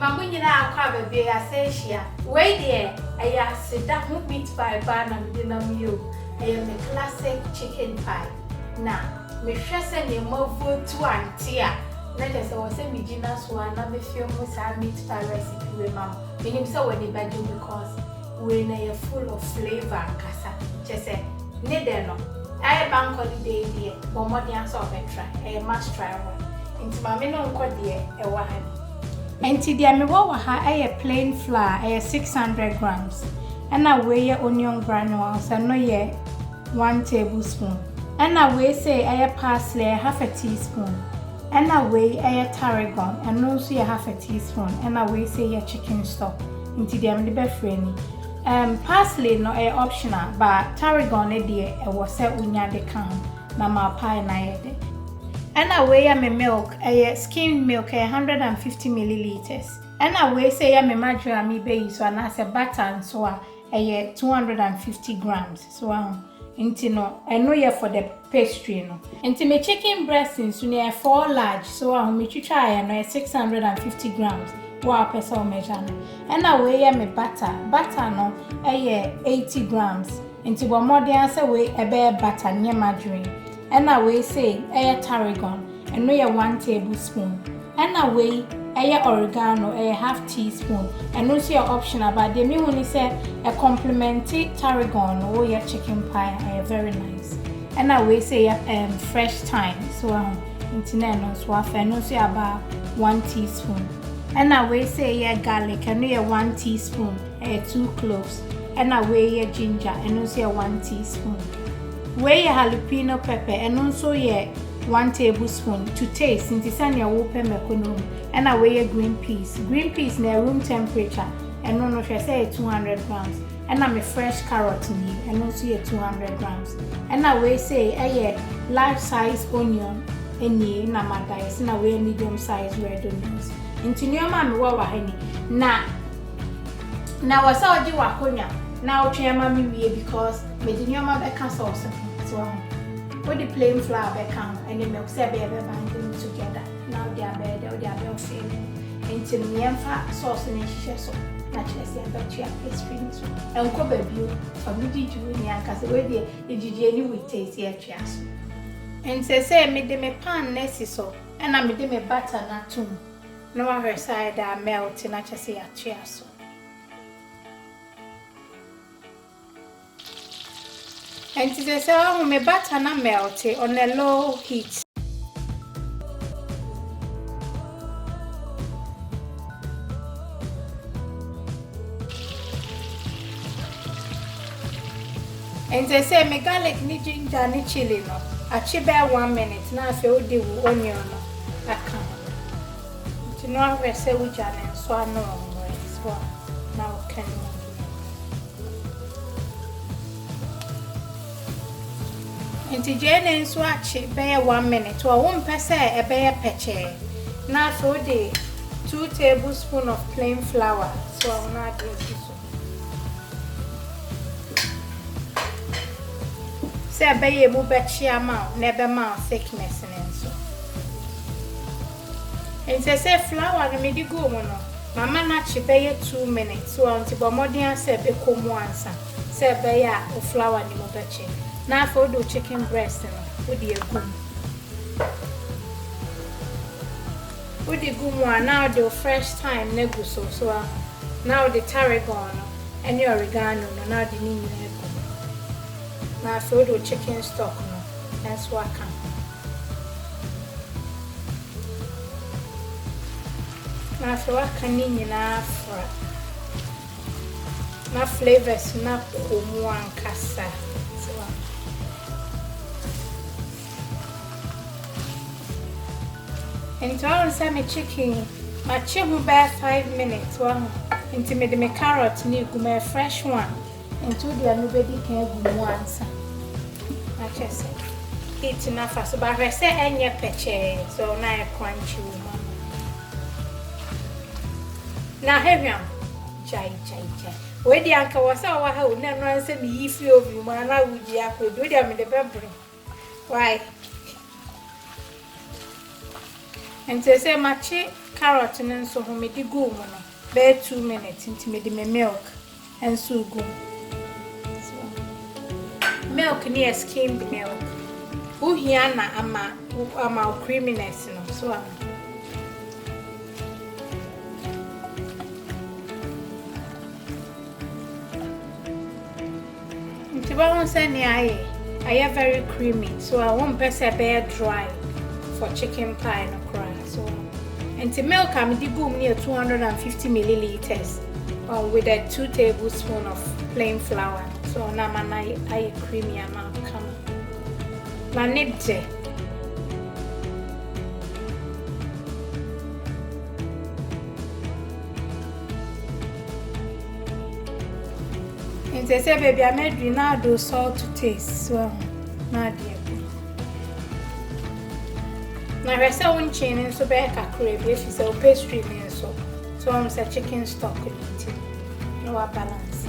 mamu nyina akwa baby asehia we there aya seda ho meat pie ba na me na me me classic chicken pie na me hwese ne mavu tu anti a na just was say me gina so na me feel mo sa meat pie recipe we mam me nim say we dey bad because we na full of flavor kasa just say ne dey no I bank holiday there but more than so try must try one into ma me no nko there e wa ha enti dia me wo ha plain flour 600 grams and I weigh onion granules and no 1 tablespoon and I weigh say parsley half a teaspoon and I weigh tarragon and also half a teaspoon and I weigh say chicken stock into the am the befriend parsley no optional but tarragon e dey e wo say unya de kan na ma pie na yede and I weigh my milk skimmed milk 150 milliliters and I weigh say my margarine me be so na say butter so 250 grams so into no no for the pastry no into me chicken breast so near 4 large so me try no 650 grams wow person measure and I weigh me butter no 80 grams into one more than say we butter near margarine and I weigh say tarragon and no 1 tablespoon and I weigh oregano half teaspoon and also optional but the me when say a complimentary tarragon or your chicken pie very nice and I weigh say fresh thyme so internet no so and also about 1 teaspoon and I weigh say garlic and no 1 teaspoon 2 cloves and I weigh ginger and also 1 teaspoon weigh jalapeno pepper and also 1 tablespoon to taste into sanya open mekonom and I weigh green peas na room temperature and no say 200 grams and I'm a fresh carrot need and also 200 grams and I weigh say large size onion any na my dice and I weigh medium size red onions into new mama wa hani na wasa oji wakonya na otwe mama wie because me di new mama be sauce so with the plain flour back and the milk say be binding together. Now they are better feeling into the sauce and so naturally say about your pastry so and ko baby for me di ju ni aka say we dey ejije ni with taste here trias and say me de me pan nesi so and I me de me butter na tum no our side are melt na say ya trias and to say oh me butter na melt on a low heat and they say me garlic ni ginger ni chili no achi be 1 minute na afi odi wo onion no aka ti no awe say we jane so ano so now can Inti jene nso achi be 1 minute o won pese e be peche na afi odi 2 tablespoons of plain flour so na add this say be able bechi amount never ma thickness nenso and say flour no me di go mo no mama na chi be 2 minutes so anti bo modern say be komu ansa say be ya o flour ni mo bechi na for do chicken breast no wo di egum wo di gum now the fresh thyme na go so now the tarragon and your oregano no now the ni na for the chicken stock no that's what can na for what can ni na for na flavors na komu ankasa so and I say me chicken my chicken by 5 minutes one into me the carrot ni go my fresh one into the nobody can go once I just say it's enough so but I say any peche so na crunchy woman na heavy chai we di anka wasa wa ha na no say me yifi obi ma na wudi akodo di am the bebre why And they say machi carrot and so home me go bear 2 minutes into me the milk and so go. Milk near skimmed milk. Who hiana ama creaminess no so Into one say I am very creamy, so I won't best a bear dry for chicken pie no cry. So and the milk I'm near 250 milliliters with a 2 tablespoons of plain flour. So now I creamy amount come. Manipte. And they say baby I made now do salt to taste. So now dear. Now I say one chain and so back a crave if it's a pastry and so I'm say chicken stock in it. No balance.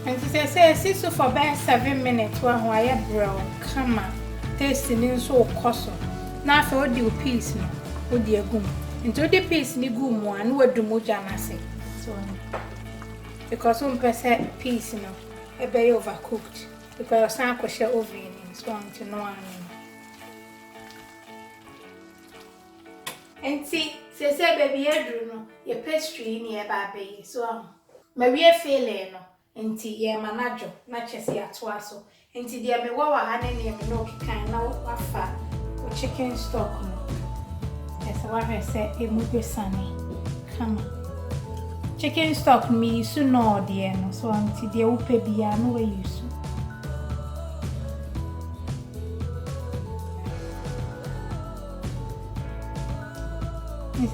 And she says, "See, so for about 7 minutes, while I have brown, come on, tasting in so cost. Now for the piece, no, oh dear goom. Into the piece, ni goom one, what do Mujana so because 1% piece, no, a bay overcooked, because some could share over in so on to no one. And see, say, baby, I do know your pastry near baby, so Maria Fele, no. Enti ye manajo na chesi atwaso enti dia me wawa hane ne me no kikan na wafa o chicken stock no esa wa hwese emubesane kama chicken stock mi su no de no so enti dia upe bia no we yusu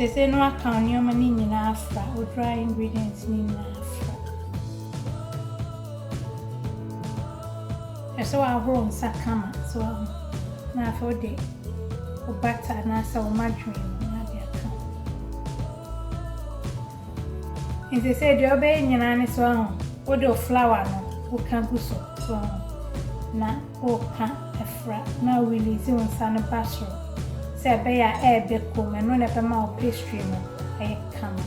ese no account yo mani nyina afra o dry ingredients ni na so I roll sakama so na for the butter na so margarine na dia ka and they say the obey nyina ni so o do flour no o kan gu so na o ka efra na release on san pastry say be ya e be ko me no na be ma o pastry no e kama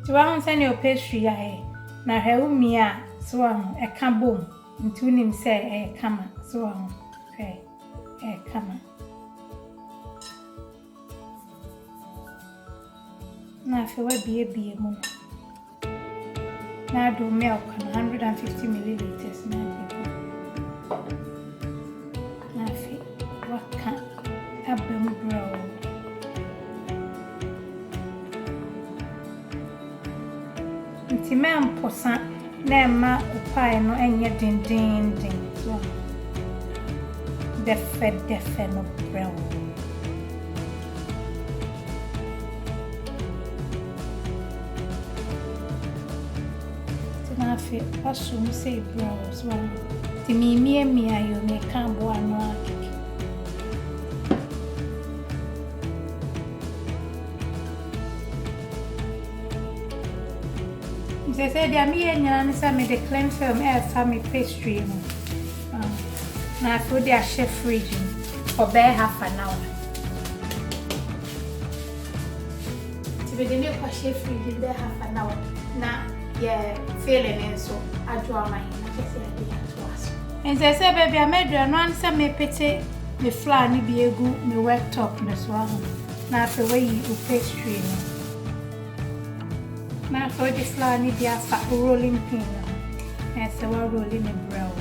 so I send your pastry ya na heumia so e ka bom ntu nim say e kama so okay e kama na fe wa bie mu na do milk 150 milliliters na fe wa ka abem brown Timem posa na ma pie no enye din so defe no brown Tinafi assume say brown so timi mi ayo me kan bo anu akeke They said, "I'm here and some of the clean film air family pastry." Now, I put their chef region for bare half an hour. To be the new chef region, there half an hour. Now, yeah, feeling it so I draw my hand. I just say, "I did to us." And they said, "Baby, I made you one some me pete me flour ni be a good me wet top me swallow." Now, the way you pastry. Now for the flour ni dia fa rolling pin and so we're rolling the brown.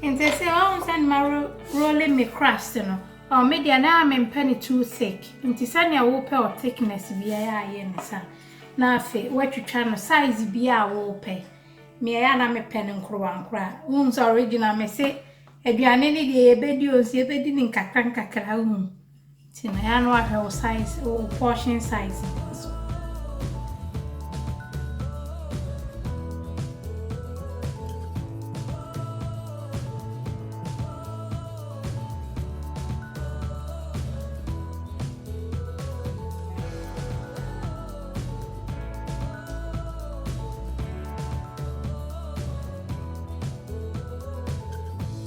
And they say I send my rolling me crust no or media na am penny too thick nti sanya wo pe or thickness bia ya ye nsa na afi watwitwa no size bia wo pe me ya na me pen nkrowa nkra unso original me say aduane ni de ebedi osi ebedi ni nkakra hu ti na ya no ahwe o size o portion size so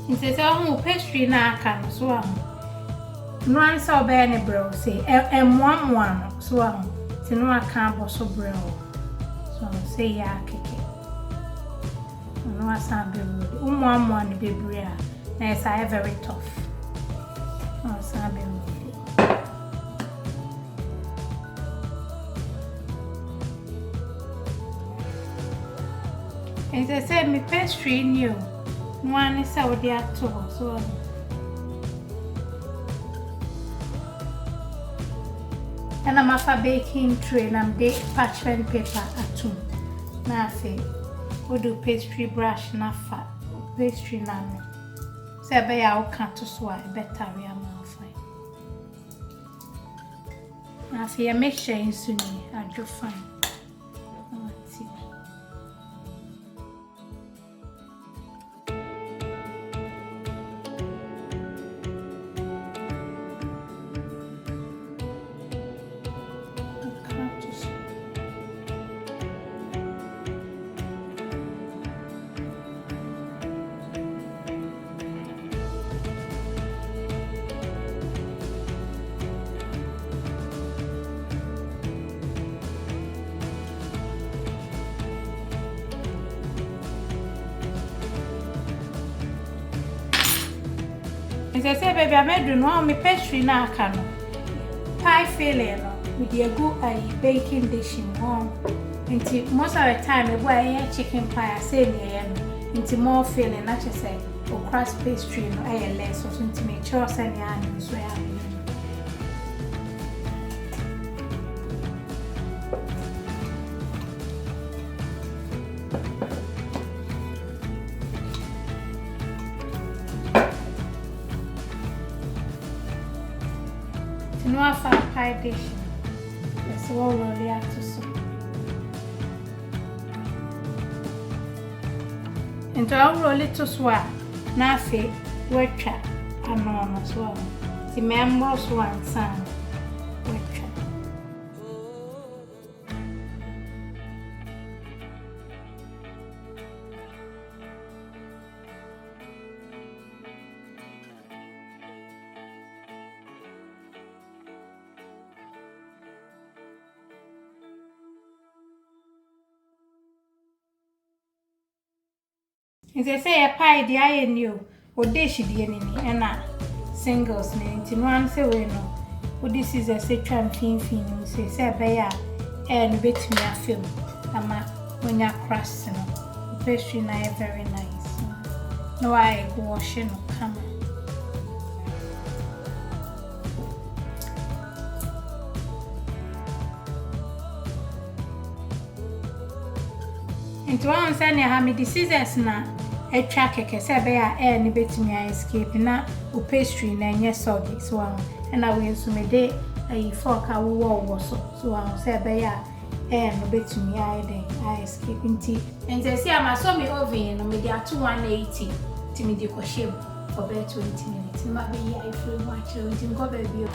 Nse se ho pastry na aka no so ahu no ansa obe ne bro say emmoa no so ahu ti no aka abo so bro so say ya keke no asa be ro ummoa ne bebre a na esa very tough no asa be ro nse se mi pastry new one is out there too, so and I'm a baking tray and I'm bake parchment paper at two. Now say we do pastry brush na fat pastry na me. Say be ya o kan to so better we am fine. Now say I make sure you I do fine. I say baby I made no me pastry na aka no pie filling no we dey go a baking dish home nti most of the time e boy chicken pie say me no nti more filling na che say o crust pastry no e less so nti me sure say me an so ya no afa pie dish. That's all really have to so. And to all roll it to swap. Na fe wetcha ano as well. The members one sound wetcha. They say a pie the I knew, or dish the enemy, and singles name to one say we know. What this is a second fin, say, Bear, and bit me a film. Ama when you're crossing, the pastry na very nice. No, I go washing or come. Into one Sunday, how me the scissors now. A track a say any bit me escape na o pastry na nye soggy so and I will so me day a fork I will so I say bear and bit me I escape tea and they say I saw me oven no me dey at 180 to me dey shame for about 20 minutes ma be I feel much we go baby.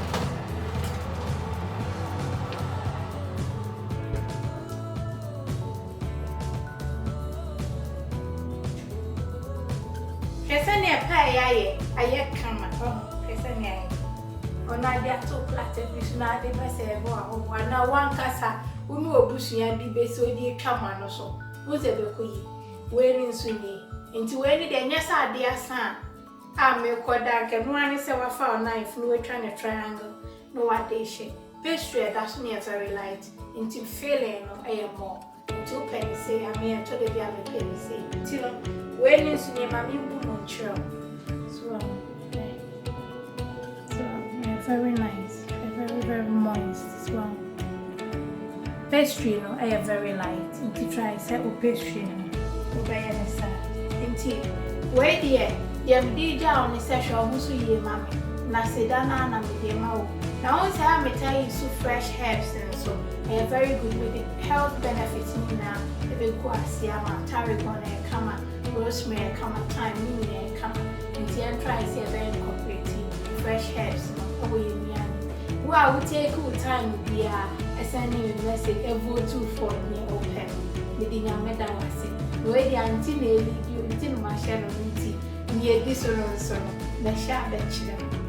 I come on I dare to platter fish na de bese na one kasa unu obusuya bi be so di twama no so wo ze be koyi we ri nso ni nti we ni de nya sa ade asa a me koda ke no ani se wa fa knife no we try na triangle no what dey shape pastry that's me very light nti filling no more nti open say am here to the be am pen say nti no we ni nso ni ma mi bu mo nchiro. Very nice, very moist as well. Pastry, no, I am very light. Inti try say o pastry, no, o buy any side. Inti Wait there, yam DJ on the session, who's ye, mammy. Nasidana, and the Mao. Now, once I may tell you, so fresh herbs and so, they are very good with the health benefits. Now, the big guasiama, tarragon, and kama, rosemary, kama, thyme, and kama, and the entrance here very incorporating fresh herbs. Who I would take good time with the sending a message every 2 for me open. Within your medal, I say, the way the auntie you didn't my shadow, near this or so, the sharp bench.